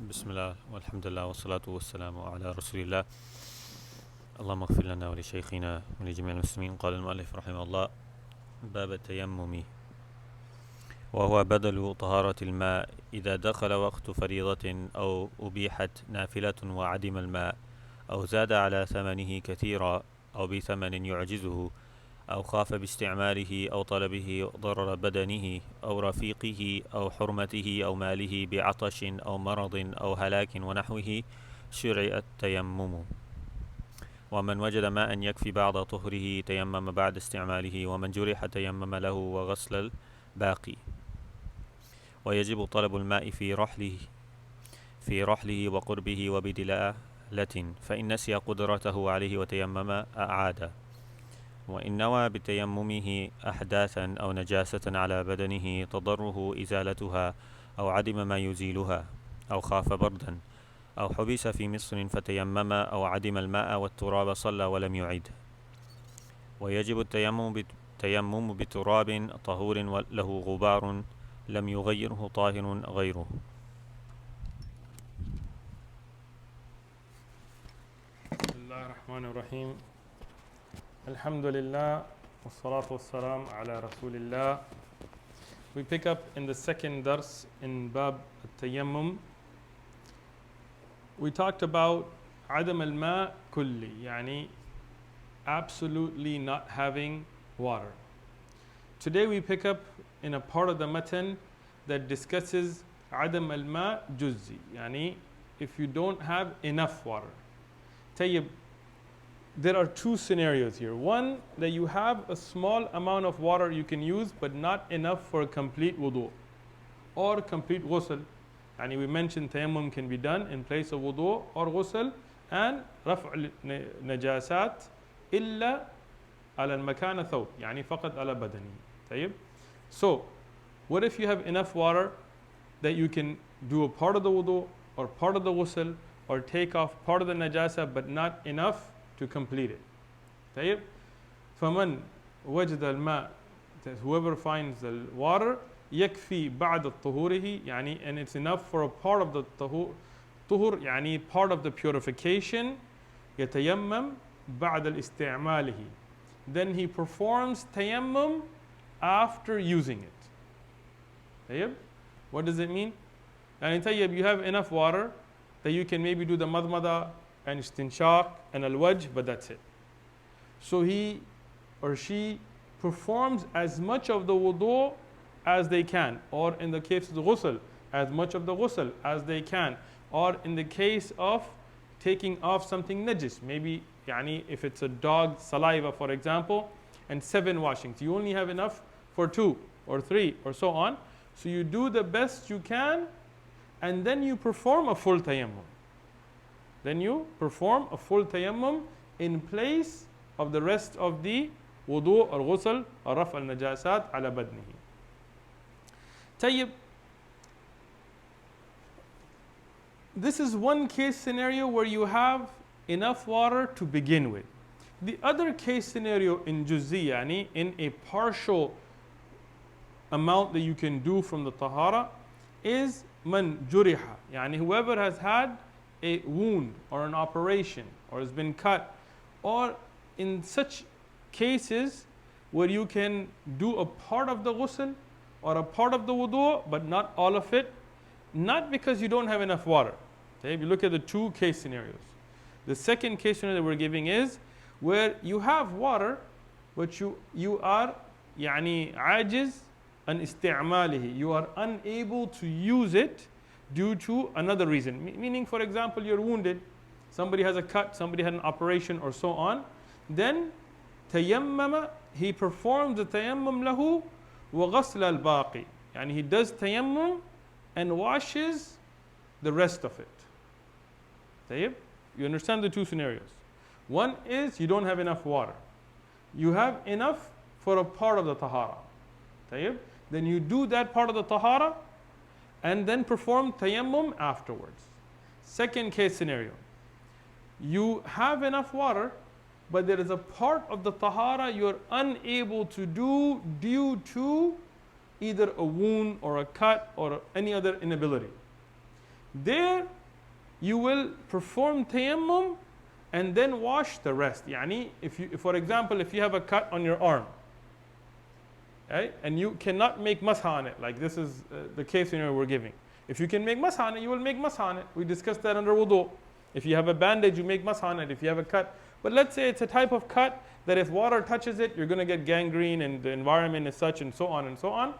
بسم الله والحمد لله والصلاة والسلام على رسول الله. اللهم اغفر لنا ولشيخنا ولجميع المسلمين. قال المؤلف رحمه الله: باب التيمم، وهو بدل طهارة الماء إذا دخل وقت فريضة أو أبيحت نافلة وعدم الماء، أو زاد على ثمنه كثيرا، أو بثمن يعجزه، أو خاف باستعماله أو طلبه ضرر بدنه أو رفيقه أو حرمته أو ماله بعطش أو مرض أو هلاك ونحوه، شرع التيمم. ومن وجد ماء يكفي بعض طهره تيمم بعد استعماله، ومن جرح تيمم له وغسل الباقي. ويجب طلب الماء في رحله وقربه وبدلالة، فإن نسي قدرته عليه وتيمم أعاد. وإن نوى بتيممه أحداثا أو نجاسة على بدنه تضره إزالتها، أو عدم ما يزيلها، أو خاف بردا، أو حبس في مصر فتيمم، أو عدم الماء والتراب صلى ولم يعد. ويجب التيمم بتراب طهور له غبار لم يغيره طاهر غيره. بسم الله الرحمن الرحيم. الحمد لله والصلاة والسلام على رسول الله. We pick up in the second dars in Bab al-Tayammum. We talked about عدم الماء كلي, يعني absolutely not having water. Today we pick up in a part of the matan that discusses عدم الماء جزي, يعني if you don't have enough water. طيب, there are two scenarios here. One, that you have a small amount of water you can use but not enough for a complete wudu or complete ghusl. And we mentioned tayammum can be done in place of wudu or ghusl and رفع najasat إلا على المكان ثوب, يعني فقط على بدنه. طيب, so what if you have enough water that you can do a part of the wudu or part of the ghusl or take off part of the najasa but not enough to complete it. طيب, فمن وجد الماء, whoever finds the water, يكفي بعد طهوره, يعني and it's enough for a part of the طهور, يعني part of the purification, يتيمم بعد الاستعماله, then he performs tayammum after using it. طيب, what does it mean? يعني طيب, you have enough water that you can maybe do the madmada and istinshaq and al-wajh, but that's it. So he or she performs as much of the wudu as they can, or in the case of the ghusl, as much of the ghusl as they can, or in the case of taking off something najis, maybe yani if it's a dog saliva for example, and 7 washings, you only have enough for 2 or 3 or so on, so you do the best you can and then you perform a full tayammum. Then you perform a full tayammum in place of the rest of the wudu or ghusl or raf al najasat ala badnihi. Tayyib, this is one case scenario where you have enough water to begin with. The other case scenario in juz'i, yani in a partial amount that you can do from the tahara, is man juriha, yani whoever has had a wound or an operation or has been cut, or in such cases where you can do a part of the ghusl or a part of the wudu but not all of it, not because you don't have enough water. Okay, if you look at the two case scenarios, the second case scenario that we're giving is where you have water but you are يعني عاجز عن استعماله, you are unable to use it due to another reason. Meaning, for example, you're wounded, somebody has a cut, somebody had an operation or so on, then tayammama, he performs the tayammum lahu wa ghasl al-baqi, and he does tayammum and washes the rest of it. Tayyib? You understand the two scenarios. One is you don't have enough water. You have enough for a part of the tahara. Tayyib? Then you do that part of the tahara and then perform tayammum afterwards. Second case scenario, you have enough water but there is a part of the tahara you're unable to do due to either a wound or a cut or any other inability. There you will perform tayammum and then wash the rest. Yani, for example, if you have a cut on your arm, right, and you cannot make masah on it, like this is the case we're giving. If you can make masah on it, you will make masah on it. We discussed that under wudu. If you have a bandage, you make masah on it. If you have a cut. But let's say it's a type of cut that if water touches it, you're going to get gangrene and the environment is such and so on and so on.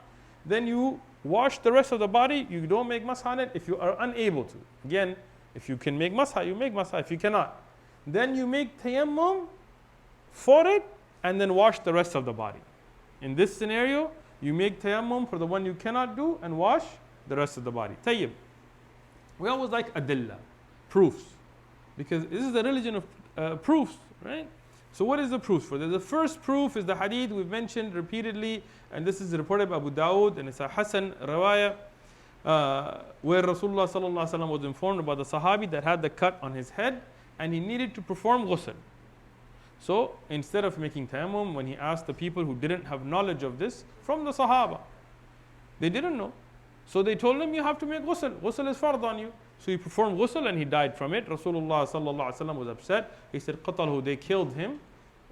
Then you wash the rest of the body. You don't make masah on it if you are unable to. Again, if you can make masah, you make masah. If you cannot, then you make tayammum for it and then wash the rest of the body. In this scenario, you make tayammum for the one you cannot do and wash the rest of the body. Tayyib. We always like adilla, proofs, because this is the religion of proofs, right? So what is the proof for this? The first proof is the hadith we've mentioned repeatedly, and this is reported by Abu Dawud, and it's a Hasan Rawaya, where Rasulullah sallallahu alaihi wasallam was informed about the Sahabi that had the cut on his head, and he needed to perform ghusl. So instead of making tayammum, when he asked the people who didn't have knowledge of this from the Sahaba, they didn't know. So they told him, you have to make ghusl. Ghusl is fard on you. So he performed ghusl and he died from it. Rasulullah sallallahu alaihi wasallam was upset. He said, qatalhu, they killed him.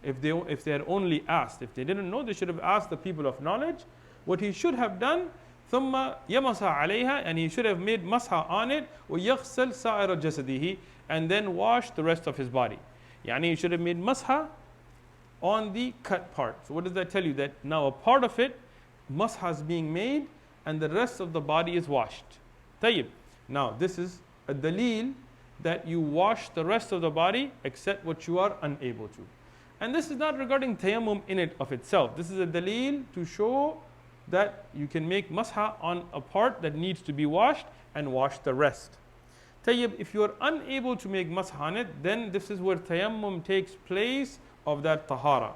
If they had only asked, if they didn't know, they should have asked the people of knowledge. What he should have done, ثم يمسح عليها, and he should have made masha on it, ويغسل سائر جسده, and then wash the rest of his body. Yani he should have made masha on the cut part. So what does that tell you? That now a part of it, masha is being made, and the rest of the body is washed. Tayyib. Now this is a dalil that you wash the rest of the body except what you are unable to. And this is not regarding tayammum in it of itself. This is a dalil to show that you can make masha on a part that needs to be washed and wash the rest. Tayyib, if you are unable to make masha on it, then this is where tayammum takes place of that tahara.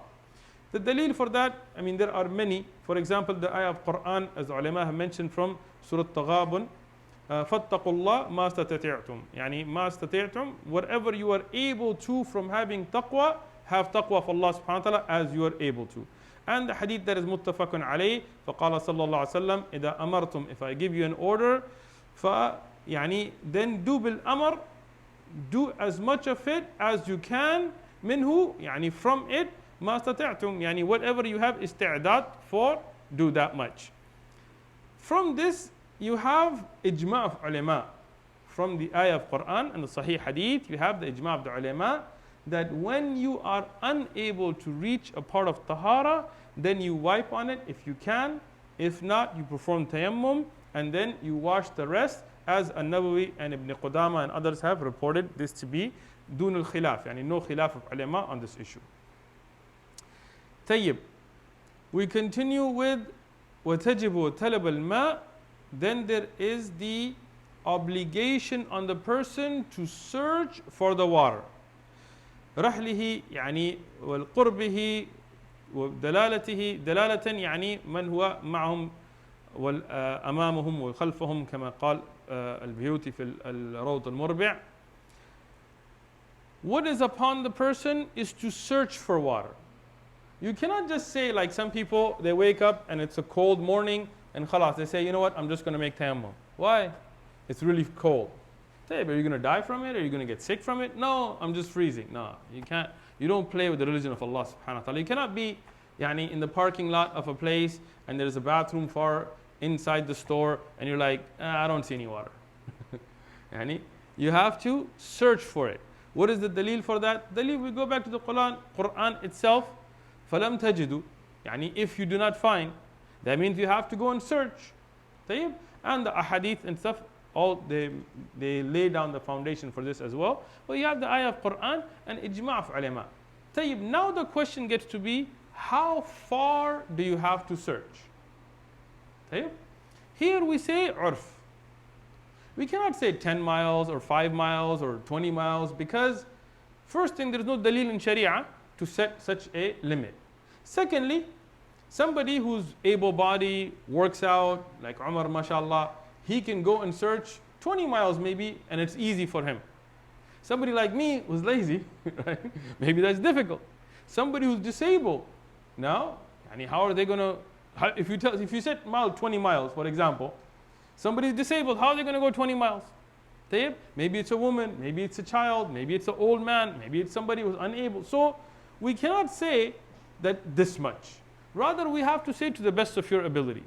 The dalil for that, I mean, there are many. For example, the ayah of Quran, as ulama have mentioned from Surah Taghabun, فَاتَّقُوا اللَّهَ مَا اسْتَطَعْتُمْ. Yani, مَا اسْتَطَعْتُمْ, whatever you are able to from having taqwa, have taqwa of Allah subhanahu wa ta'ala as you are able to. And the hadith that is muttafaqun alayh, فَقَالَ صَلَّى اللَّهُ عَلَيْهِ وسلم, إِذَا أَمَرْتُمْ, if I give you an order, then do bil amr, do as much of it as you can, minhu, yani from it, ma stata'tum, yani whatever you have isti'dad for, do that much. From this, you have ijma' of ulama. From the ayah of Quran and the Sahih Hadith, you have the ijma' of the ulama that when you are unable to reach a part of tahara, then you wipe on it if you can. If not, you perform tayammum and then you wash the rest, as An-Nawawi and Ibn Qudama and others have reported this to be dun al-khilaf, yani no khilaf of ulama on this issue. Tayyib. We continue with وَتَجِبُ طَلَبَ الْمَاءِ. Then there is the obligation on the person to search for the water. رحله يعني والقربه ودلالته دلالة يعني من هو معهم وأمامهم وخلفهم كما قال البيوتي في الروض المربع. What is upon the person is to search for water. You cannot just say, like some people, they wake up and it's a cold morning and khalas, they say, you know what, I'm just going to make tayammum. Why? It's really cold. Say, but are you going to die from it? Are you going to get sick from it? No, I'm just freezing. No, you can't. You don't play with the religion of Allah subhanahu wa ta'ala. You cannot be in the parking lot of a place and there's a bathroom far inside the store and you're like, I don't see any water. You have to search for it. What is the dalil for that? Dalil, we go back to the Quran itself. فَلَمْ تَجِدُوا. If you do not find, that means you have to go and search. And the ahadith and stuff, all they lay down the foundation for this as well. But you have the ayah of Quran and ijma' of ulama. Now the question gets to be, how far do you have to search? Here we say urf. We cannot say 10 miles or 5 miles or 20 miles because first thing, there is no dalil in Sharia to set such a limit. Secondly, somebody who's able-bodied, works out, like Umar, mashallah, he can go and search 20 miles maybe and it's easy for him. Somebody like me who's lazy, right? Maybe that's difficult. Somebody who's disabled, now, how are they going to, if you set 20 miles, for example, somebody's disabled, how are they going to go 20 miles? Maybe it's a woman, maybe it's a child, maybe it's an old man, maybe it's somebody who's unable. So we cannot say that this much. Rather, we have to say to the best of your ability.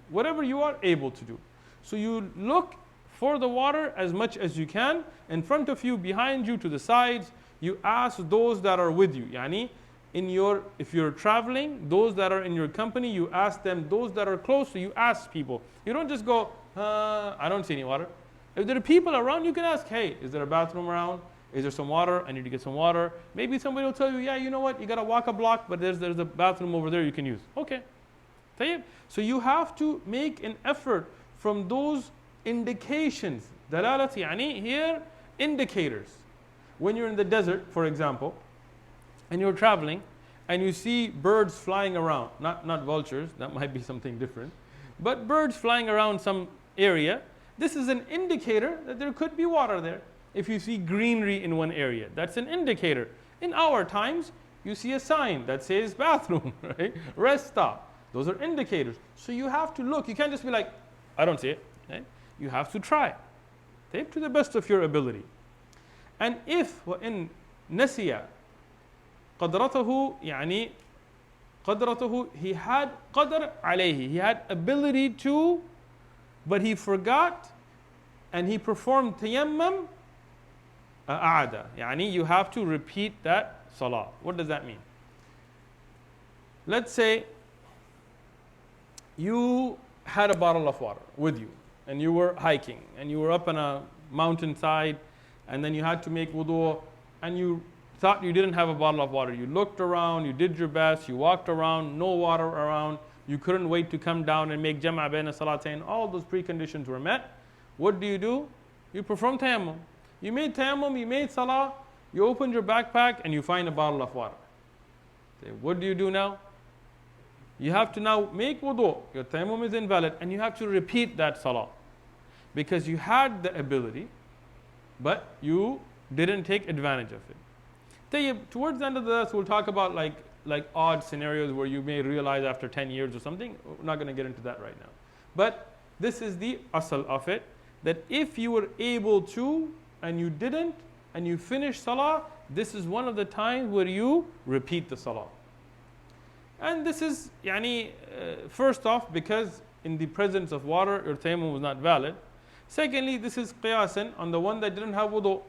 Whatever you are able to do. So you look for the water as much as you can, in front of you, behind you, to the sides. You ask those that are with you. Yani, if you're traveling, those that are in your company, you ask them. Those that are close to you, ask people. You don't just go, I don't see any water. If there are people around, you can ask, hey, is there a bathroom around? Is there some water? I need to get some water. Maybe somebody will tell you, yeah, you know what? You got to walk a block, but there's a bathroom over there you can use. Okay. So you have to make an effort from those indications. Dalalat yani here, indicators. When you're in the desert, for example, and you're traveling, and you see birds flying around, not vultures, that might be something different, but birds flying around some area, this is an indicator that there could be water there. If you see greenery in one area, that's an indicator. In our times, you see a sign that says bathroom, right? Rest stop. Those are indicators. So you have to look. You can't just be like, I don't see it. Right? You have to try. To the best of your ability. And if وإن نسي قدرته يعني قدرته, he had قدر عليه, he had ability to, but he forgot and he performed tayammum, أعاد. يعني you have to repeat that salah. What does that mean? Let's say you had a bottle of water with you and you were hiking and you were up on a mountainside and then you had to make wudu and you thought you didn't have a bottle of water. You looked around, you did your best, you walked around, no water around, you couldn't wait to come down and make jam'a bayna salatayn. All those preconditions were met. What do? You perform tayammum. You made tayammum, you made salah, you opened your backpack and you find a bottle of water. What do you do now? You have to now make wudu. Your tayammum is invalid and you have to repeat that salah. Because you had the ability, but you didn't take advantage of it. Towards the end of this, we'll talk about like odd scenarios where you may realize after 10 years or something. We're not going to get into that right now. But this is the asal of it, that if you were able to and you didn't, and you finish salah, this is one of the times where you repeat the salah. And this is, first off, because in the presence of water, your tayammum was not valid. Secondly, this is qiyasan on the one that didn't have wudu.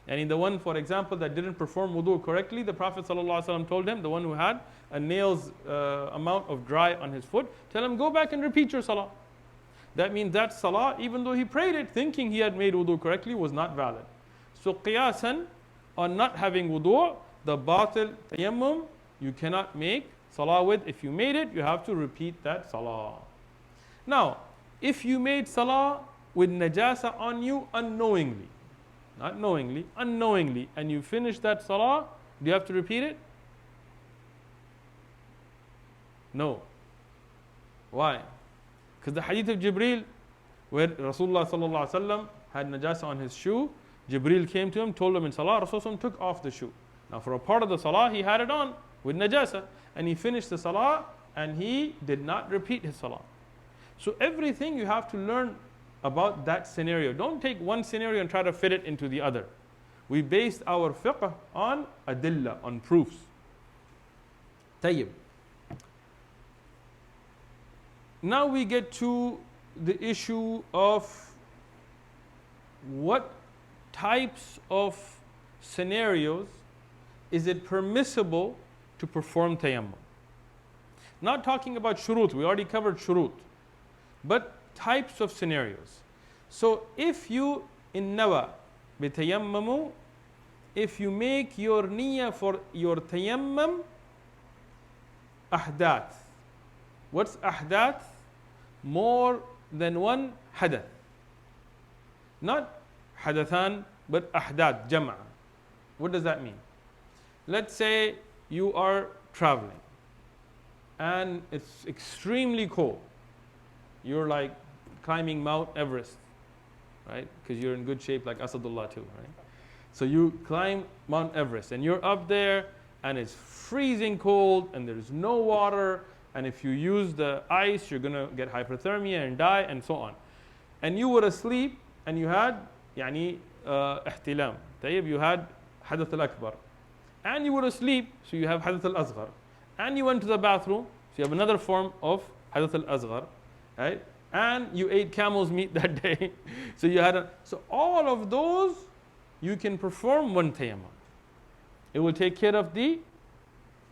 And in the one, for example, that didn't perform wudu correctly, the Prophet ﷺ told him, the one who had a nail's amount of dry on his foot, tell him, go back and repeat your salah. That means that salah, even though he prayed it thinking he had made wudu correctly, was not valid. So qiyasan on not having wudu, the batil tayammum, you cannot make salah with. If you made it, you have to repeat that salah. Now, if you made salah with najasa on you unknowingly, not knowingly, unknowingly, and you finish that salah, do you have to repeat it? No. Why? Because the hadith of Jibreel, where Rasulullah sallallahu alaihi wasallam had najasa on his shoe, Jibreel came to him, told him in salah, Rasulullah took off the shoe. Now for a part of the salah, he had it on with najasa, and he finished the salah, and he did not repeat his salah. So everything you have to learn about that scenario. Don't take one scenario and try to fit it into the other. We based our fiqh on adilla, on proofs. Tayyib. Now we get to the issue of what types of scenarios is it permissible to perform tayammum. Not talking about shurut, we already covered shurut, but types of scenarios. So if you in nawa bitayammamu, if you make your niyyah for your tayammum ahdath. What's ahdath? More than one hadath. Not hadathan, but ahdath, jam'a. What does that mean? Let's say you are traveling and it's extremely cold. You're like climbing Mount Everest, right? Because you're in good shape like Asadullah too, right? So you climb Mount Everest and you're up there and it's freezing cold and there's no water, and if you use the ice you're going to get hypothermia and die and so on. And you were asleep and you had يعني احتلام. طيب, you had حدث الأكبر, and you were asleep, so you have حدث الأصغر, and you went to the bathroom, so you have another form of حدث الأصغر, right? And you ate camel's meat that day, so you had so all of those you can perform one tayammum. It will take care of the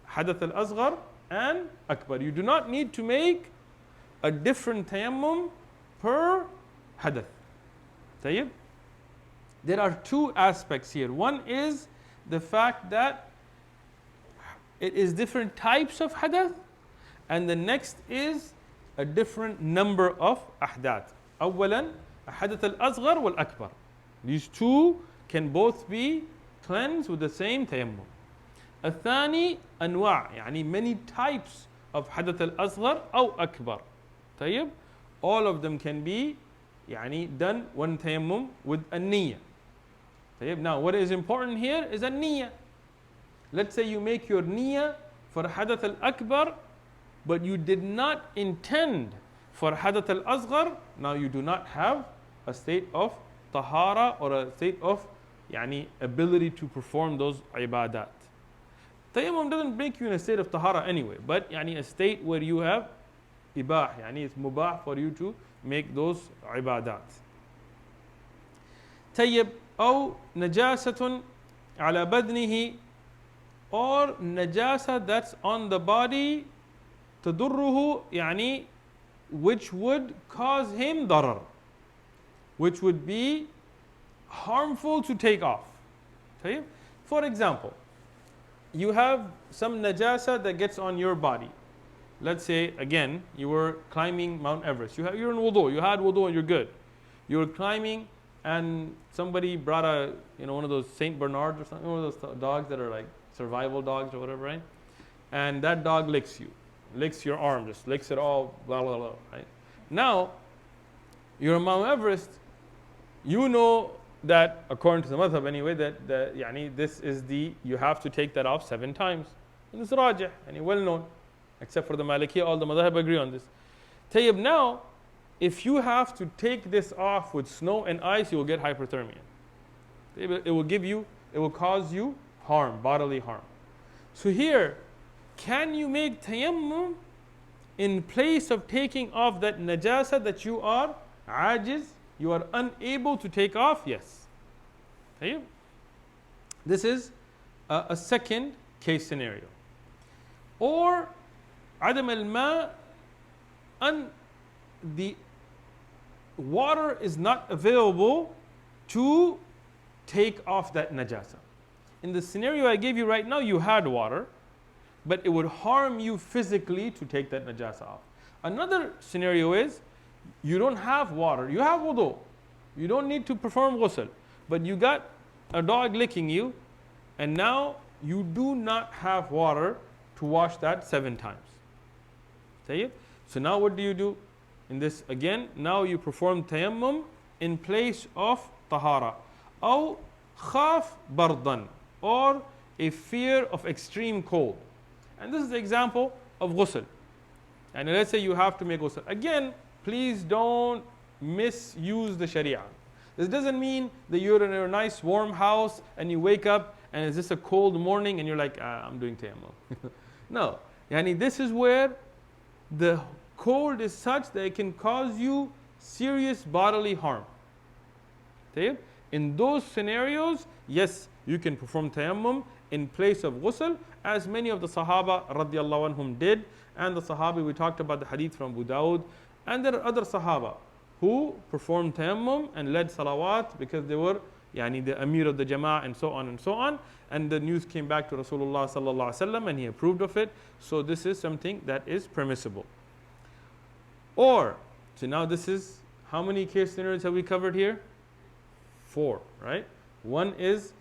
حدث الأصغر and akbar. You do not need to make a different tayammum per hadath. طيب? There are two aspects here. One is the fact that it is different types of hadath, and the next is a different number of ahdath. أولا حدث الأصغر والأكبر. These two can both be cleansed with the same tayammum. الثاني أنواع, يعني many types of حدث الأصغر أو أكبر. طيب? All of them can be يعني done one tayammum with a niyyah. طيب? Now what is important here is a niyyah. Let's say you make your niyyah for حدث الأكبر, but you did not intend for حدث الأصغر. Now you do not have a state of tahara or a state of يعني ability to perform those ibadat. Tayammum doesn't make you in a state of tahara anyway, but يعني a state where you have ibah, يعني it's mubah for you to make those ibadat. طيب, أو نجاسة على بدنه, or najasa that's on the body, تضره يعني which would cause him darar, which would be harmful to take off. طيب? For example, you have some najasa that gets on your body. Let's say, again, you were climbing Mount Everest. You're in wudu. You had wudu and you're good. You were climbing and somebody brought one of those Saint Bernards or something, one of those dogs that are like survival dogs or whatever, right? And that dog licks you, licks your arm, just licks it all, blah, blah, blah, right? Now, you're on Mount Everest. You know that, according to the madhab anyway, that يعني this is you have to take that off 7 times. And it's rajih, and well known. Except for the Malikiya, all the madhab agree on this. Tayyib, now, if you have to take this off with snow and ice, you will get hyperthermia. It will cause you harm, bodily harm. So here, can you make tayammum in place of taking off that najasa that you are ajiz, you are unable to take off? Yes. Tayyib. This is a second case scenario. Or عدم الماء, and the water is not available to take off that najasa. In the scenario I gave you right now, you had water, but it would harm you physically to take that najasa off. Another scenario is you don't have water, you have wudu, you don't need to perform ghusl, but you got a dog licking you, and now you do not have water to wash that 7 times. So now what do? In this again, now you perform tayammum in place of tahara. أو خاف بردا, or a fear of extreme cold. And this is the example of ghusl. And let's say you have to make ghusl. Again, please don't misuse the sharia. This doesn't mean that you're in a nice warm house and you wake up and it's just a cold morning and you're like, I'm doing tayammum. No. Yani this is where the cold is such that it can cause you serious bodily harm. In those scenarios, yes, you can perform tayammum in place of ghusl, as many of the Sahaba radiallahu anhum did, and the Sahabi, we talked about the hadith from Abu Dawud, and there are other Sahaba who performed tayammum and led salawat because they were the Amir of the Jama'ah and so on and so on, and the news came back to Rasulullah sallallahu alaihi wasallam and he approved of it. So this is something that is permissible. Or, so now this is, how many case scenarios have we covered here? 4, right? One is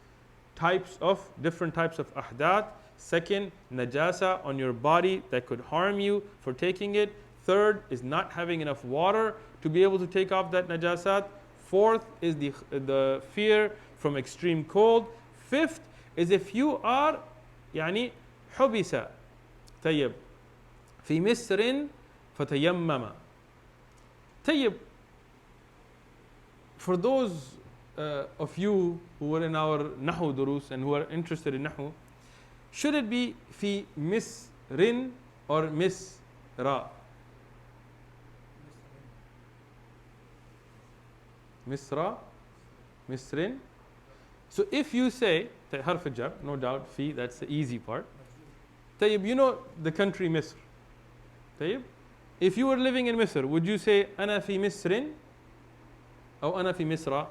different types of ahdath. Second, najasa on your body that could harm you for taking it. Third is not having enough water to be able to take off that najasat. Fourth is the fear from extreme cold. Fifth is if you are حبس طيب في مصر فتيمم. طيب, for those of you who were in our Nahu durus and who are interested in Nahu, should it be fi misrin or misra? Misra, misrin. So if you say harf jar, no doubt fi, that's the easy part. Tayyib, you know the country Misr. Tayyib, if you were living in Misr, would you say ana fi misrin or ana fi misra?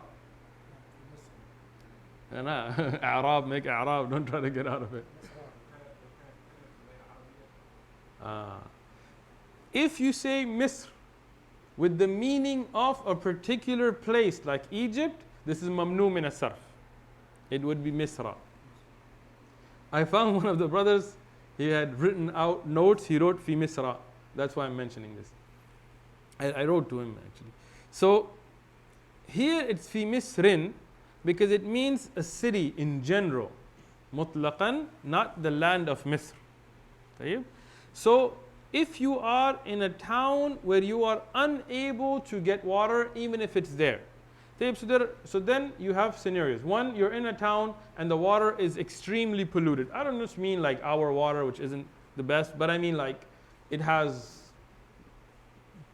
Ana Arab, make Arab, don't try to get out of it. If you say Misr with the meaning of a particular place like Egypt, this is mamnu min as-sarf. It would be Misra. I found one of the brothers, he had written out notes, he wrote fi Misra. That's why I'm mentioning this. I wrote to him actually. So here it's fi Misrin because it means a city in general. Mutlaqan, not the land of Misr. So if you are in a town where you are unable to get water even if it's there. So then you have scenarios. One, you're in a town and the water is extremely polluted. I don't just mean like our water, which isn't the best, but I mean like it has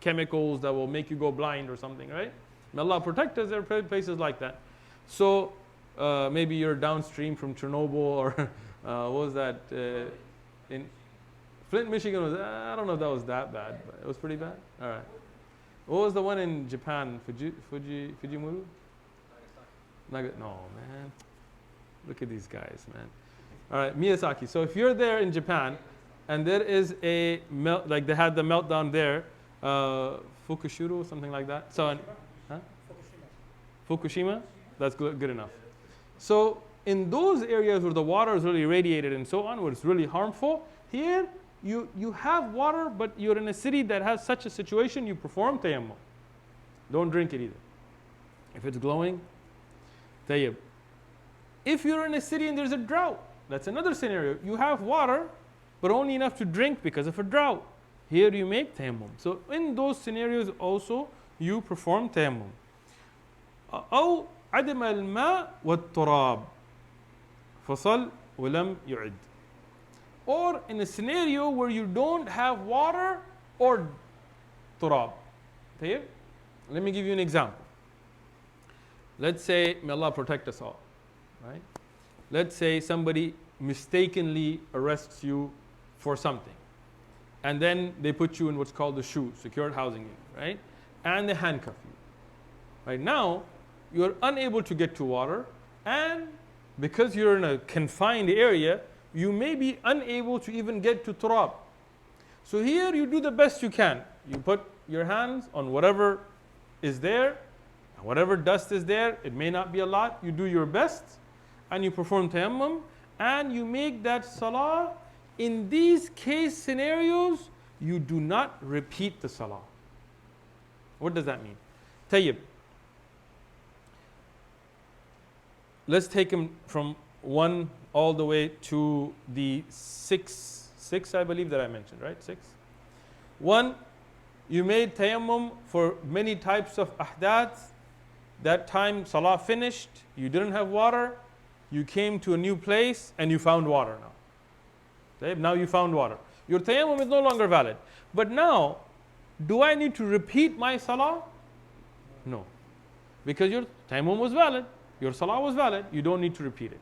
chemicals that will make you go blind or something, right? May Allah protect us, there are places like that. So maybe you're downstream from Chernobyl or what was that? In Flint, Michigan was, I don't know if that was that bad, but it was pretty bad. All right. What was the one in Japan? Fujimura? No, man. Look at these guys, man. All right, Miyazaki. So if you're there in Japan and there is a like they had the meltdown there, Fukushima, something like that. So, Fukushima? That's good enough. So in those areas where the water is really irradiated and so on, where it's really harmful, here you have water, but you're in a city that has such a situation, you perform tayammum. Don't drink it either. If it's glowing, tayammum. If you're in a city and there's a drought, that's another scenario. You have water, but only enough to drink because of a drought. Here you make tayammum. So in those scenarios also, you perform tayammum. أو عدم الماء والتراب فصل ولم يعد. Or in a scenario where you don't have water or turab. Let me give you an example. Let's say, may Allah protect us all, right? Let's say somebody mistakenly arrests you for something. And then they put you in what's called the SHU, secured housing unit, right? And they handcuff you. Right now, you're unable to get to water, and because you're in a confined area, you may be unable to even get to turab. So here you do the best you can. You put your hands on whatever is there, whatever dust is there. It may not be a lot. You do your best and you perform tayammum and you make that salah. In these case scenarios, you do not repeat the salah. What does that mean? Tayyib. Let's take him from 1 all the way to the 6 I believe that I mentioned, right? 6. 1, you made tayammum for many types of ahdath. That time salah finished, you didn't have water, you came to a new place and you found water now. Okay? Now you found water. Your tayammum is no longer valid. But now, do I need to repeat my salah? No. Because your tayammum was valid, your salah was valid, you don't need to repeat it.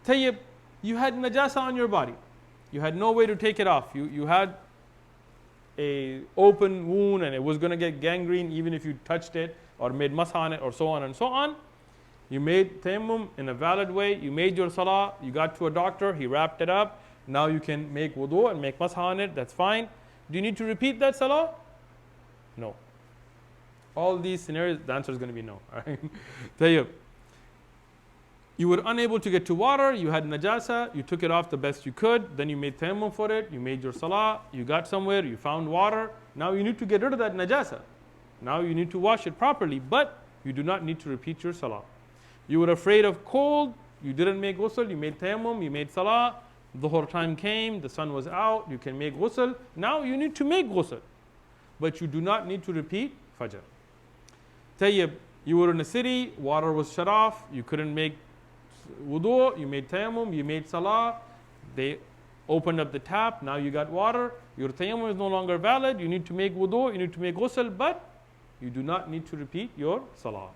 Tayyib, you had najasa on your body. You had no way to take it off. You had a open wound and it was going to get gangrene even if you touched it or made masah on it or so on and so on. You made tayammum in a valid way. You made your salah. You got to a doctor. He wrapped it up. Now you can make wudu and make masah on it. That's fine. Do you need to repeat that salah? No. All these scenarios, the answer is going to be no. All right? Tayyib. You were unable to get to water, you had najasa, you took it off the best you could, then you made tayammum for it, you made your salah, you got somewhere, you found water. Now you need to get rid of that najasa. Now you need to wash it properly, but you do not need to repeat your salah. You were afraid of cold, you didn't make ghusl, you made tayammum, you made salah, dhuhr time came, the sun was out, you can make ghusl. Now you need to make ghusl, but you do not need to repeat fajr. Tayyib, You were in a city, water was shut off, you couldn't make wudu, you made tayammum, you made salah, they opened up the tap, now you got water, your tayammum is no longer valid, you need to make wudu, you need to make ghusl, but you do not need to repeat your salah.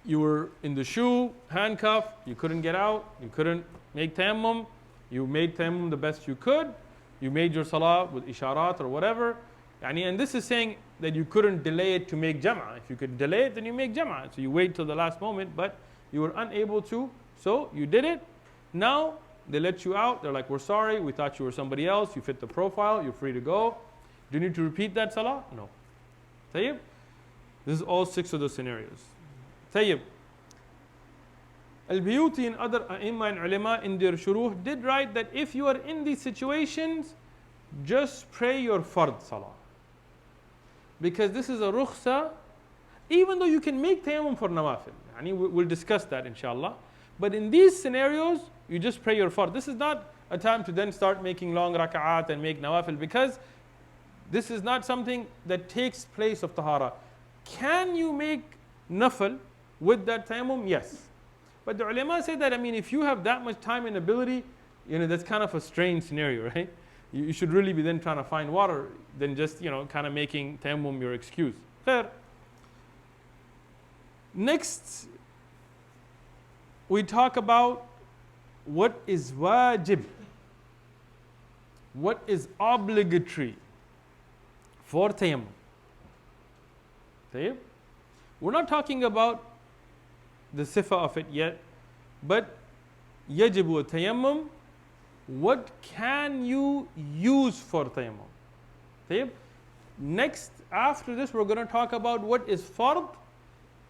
You were in the shoe, handcuffed, you couldn't get out, you couldn't make tayammum, you made tayammum the best you could, you made your salah with isharat or whatever. And this is saying that you couldn't delay it to make jam'ah. If you could delay it, then you make jam'ah. So you wait till the last moment, but you were unable to, so you did it. Now they let you out. They're like, we're sorry, we thought you were somebody else. You fit the profile, you're free to go. Do you need to repeat that salah? No. Tayyib? This is all 6 of the scenarios. Tayyib. Al-Biyuti and other A'imma and Ulama in their shuruh did write that if you are in these situations, just pray your fard salah. Because this is a rukhsa, even though you can make tayammum for nawafil. We'll discuss that inshallah. But in these scenarios, you just pray your fard. This is not a time to then start making long raka'at and make nawafil, because this is not something that takes place of tahara. Can you make nafil with that tayammum? Yes. But the ulama say that, if you have that much time and ability, that's kind of a strange scenario, right? You should really be then trying to find water than just, kind of making tayammum your excuse. Fair. Next, we talk about what is wajib, what is obligatory for tayammum. Tayyib? We're not talking about the sifa of it yet, but yajibu tayammum, what can you use for tayammum? Tayyib? Next, after this, we're going to talk about what is fard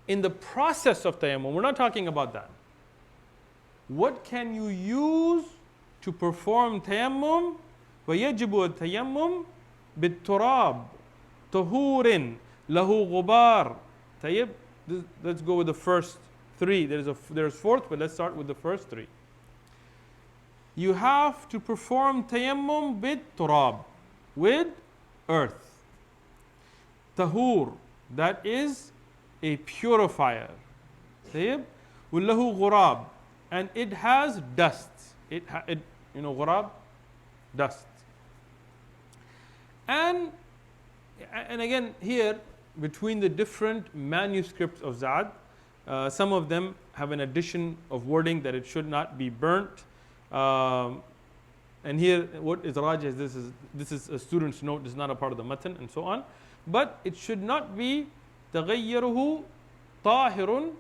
in the process of tayammum. We're not talking about that. What can you use to perform tayammum? وَيَجِبُ التَّيَمُّمْ بِالتُّرَابِ طَهُورٍ لَهُ غُبَارٍ. Tayyib? Let's go with the first 3. There's fourth, but let's start with the first 3. You have to perform tayammum bit-turab, with earth. Tahur, that is a purifier. Tayyib? وَلَهُ غُرَاب, and it has dust. Ghurab, dust. And again, here, between the different manuscripts of Za'ad, some of them have an addition of wording that it should not be burnt. And here, what is rajih, this is a student's note, this is not a part of the matan, and so on. But it should not be تغيره طاهر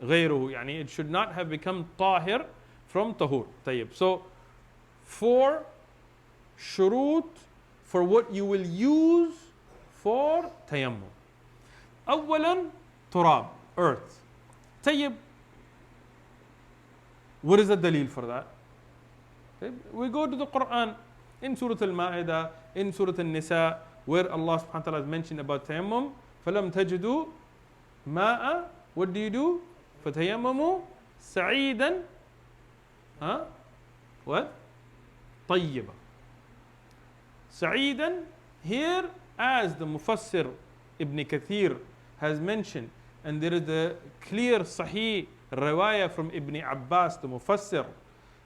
غيره. It should not have become tahir from tahur. Tayyib. So, 4 shurut for what you will use for tayammum. أولا turab, earth. Tayyib. What is the dalil for that? We go to the Quran in Surah Al-Ma'idah, in Surah Al-Nisa, where Allah subhanahu wa ta'ala has mentioned about tayammum. فَلَمْ تَجِدُوا مَاءً. What do you do? فَتَيَمَّمُوا سَعِيدًا. What? طَيِّبًا. سَعِيدًا. Here, as the Mufassir Ibn Kathir has mentioned, and there is a clear Sahih riwayah from Ibn Abbas, the Mufassir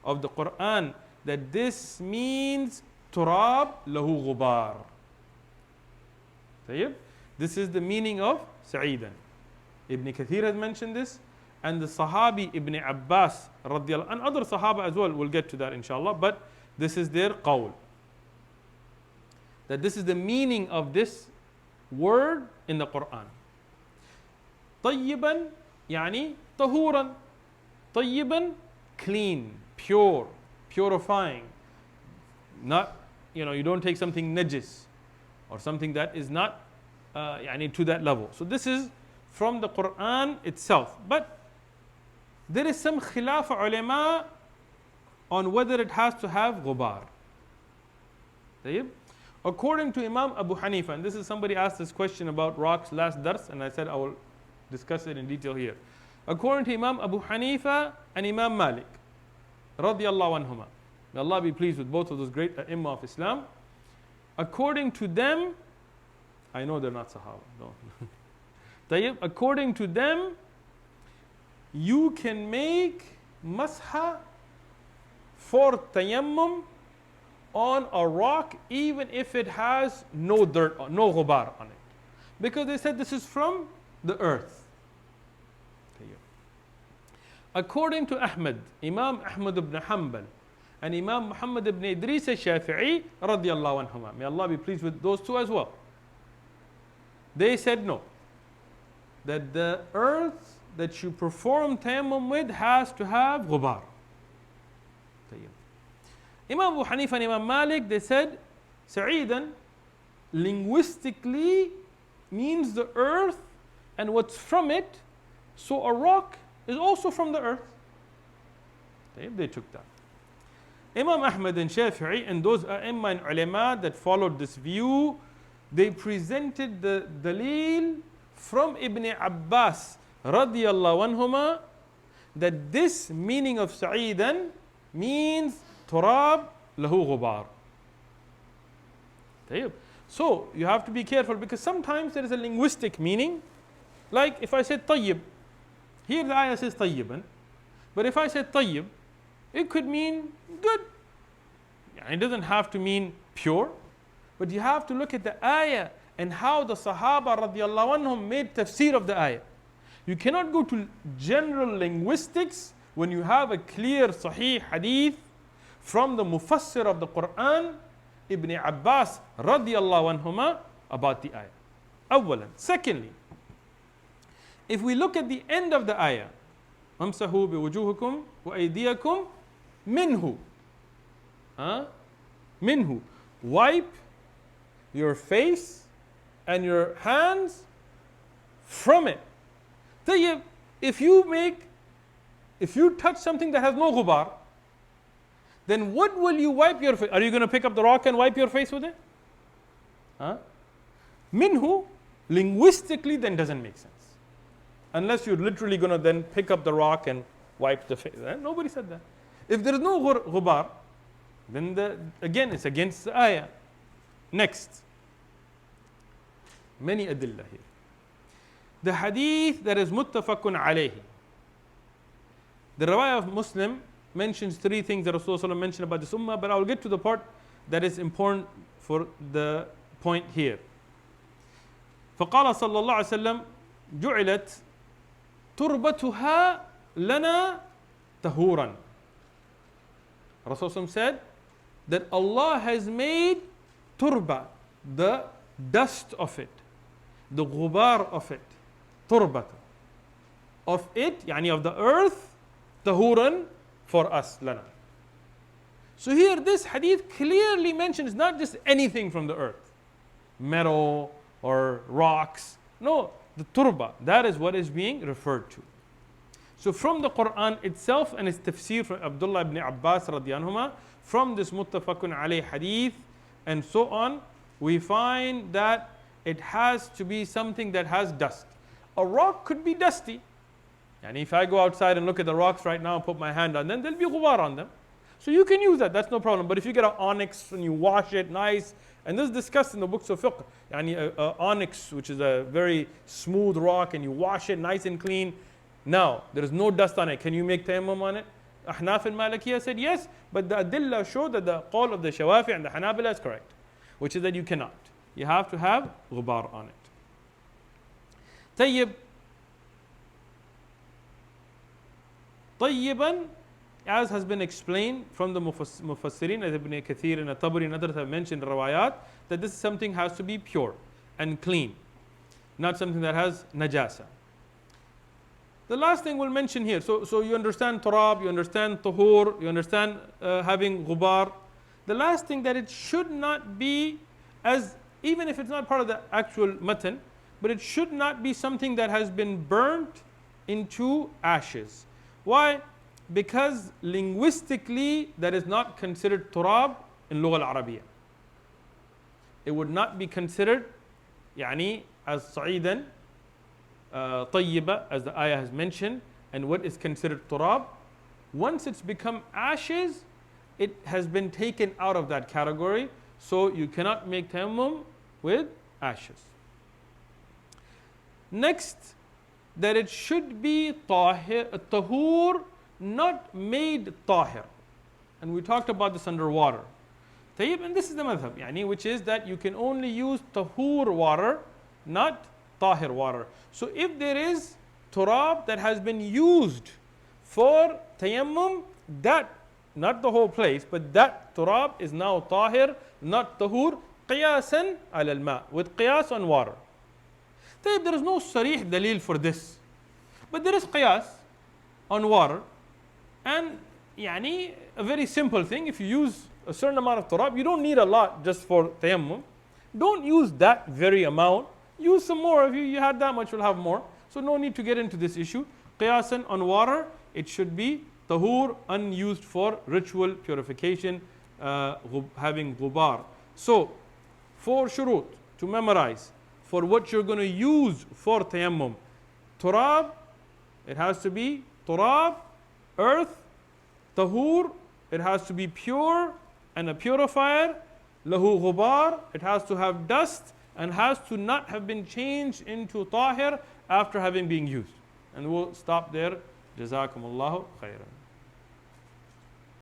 of the Quran, that this means turab lahu ghubar. Tayyib? This is the meaning of sa'idan. Ibn Kathir has mentioned this, and the Sahabi Ibn Abbas radiallahu, and other Sahaba as well, we'll get to that inshallah, but this is their qawl. That this is the meaning of this word in the Quran. طيبا يعني طهورا. طيبا, clean, pure, purifying. Not, you don't take something najis or something that is not to that level. So this is from the Quran itself. But there is some khilaf ulama on whether it has to have ghubar. According to Imam Abu Hanifa, and this is somebody asked this question about rocks last dars, and I said I will discuss it in detail here. According to Imam Abu Hanifa and Imam Malik, radiyallahu anhuma, may Allah be pleased with both of those great A'imma of Islam. According to them, I know they're not Sahaba, no. طيب, according to them, you can make masha for tayammum on a rock even if it has no dirt, no ghubar on it. Because they said this is from the earth. According to Ahmad, Imam Ahmad ibn Hanbal, and Imam Muhammad ibn Idris al-Shafi'i radiyallahu anhuma, may Allah be pleased with those two as well, they said no, that the earth that you perform tayammum with has to have ghubar. Imam Abu Hanifa and Imam Malik, they said sa'idan linguistically means the earth and what's from it, so a rock is also from the earth. They took that. Imam Ahmad and Shafi'i and those A'imma and Ulama that followed this view, they presented the dalil from Ibn Abbas radiyallahu anhuma that this meaning of sa'idan means turab lahu ghubar. So you have to be careful because sometimes there is a linguistic meaning. Like if I said tayyib, here the ayah says tayyiban, but if I said tayyib, it could mean good. It doesn't have to mean pure, but you have to look at the ayah and how the Sahaba radiallahu anhum made tafsir of the ayah. You cannot go to general linguistics when you have a clear sahih hadith from the mufassir of the Quran, Ibn Abbas radiallahu anhuma, about the ayah. Awalan. Secondly, if we look at the end of the ayah, amsahu biwujuhukum wa aydiyakum minhu. Minhu. Wipe your face and your hands from it. Tayyib, if you touch something that has no ghubar, then what will you wipe your face? Are you going to pick up the rock and wipe your face with it? Minhu, linguistically, then doesn't make sense. Unless you're literally going to then pick up the rock and wipe the face. Nobody said that. If there is no ghubar, then again it's against the ayah. Next. Many adillah here. The hadith that is muttafaqun alayhi. The riwayah of Muslim mentions three things that Rasulullah mentioned about this ummah, but I will get to the part that is important for the point here. فقال صلى الله عليه وسلم جعلت تربتها لنا طهورا. Rasulullah said that Allah has made turba, the dust of it, the ghubar of it, turbat of it, yani of the earth, tahuran, for us, lana. So here this hadith clearly mentions not just anything from the earth, metal or rocks. No, the turba, that is what is being referred to. So from the Quran itself and its tafsir from Abdullah ibn Abbas radiyallahu anhuma, from this muttafaqun alayh hadith and so on, we find that it has to be something that has dust. A rock could be dusty. And if I go outside and look at the rocks right now and put my hand on them, there'll be ghubar on them. So you can use that, that's no problem. But if you get an onyx and you wash it nice, and this is discussed in the books of fiqh, onyx, which is a very smooth rock, and you wash it nice and clean, now there is no dust on it, can you make tayammum on it? Ahnaf and Malikiya said yes, but the adillah show that the qawl of the Shawafi and the Hanabila is correct, which is that you cannot. You have to have ghubar on it. Tayyib. Tayyiban, as has been explained from the Mufassirin, as Ibn Kathir and At-Tabari and others have mentioned rawayat, that this is something has to be pure and clean, not something that has najasa. The last thing we'll mention here, so you understand turab, you understand tuhur, you understand having ghubar. The last thing that it should not be, as even if it's not part of the actual matan, but it should not be something that has been burnt into ashes. Why? Because linguistically that is not considered turab in Lugha al-Arabiya. It would not be considered يعني as sa'idan, tayyiba, as the ayah has mentioned, and what is considered turab. Once it's become ashes, it has been taken out of that category, so you cannot make tayammum with ashes. Next, that it should be tahur, not made tahir. And we talked about this under water. طيب, and this is the madhab, which is that you can only use tahur water, not tahir water. So if there is turab that has been used for tayammum, that, not the whole place, but that turab is now tahir, not tahur, qiyasan ala al-ma, with qiyas on water. طيب, there is no sarih dalil for this, but there is qiyas on water, and a very simple thing. If you use a certain amount of turab, you don't need a lot just for tayammum. Don't use that very amount. Use some more. If you had that much, you'll have more. So no need to get into this issue. Qiyasan on water, it should be tahur, unused for ritual purification, having ghubar. So 4 shurut to memorize for what you're going to use for tayammum. Turab, it has to be turab, earth. Tahur, it has to be pure and a purifier. Lahu ghubar, it has to have dust and has to not have been changed into tahir after having been used. And we'll stop there. Jazakumullahu khairan.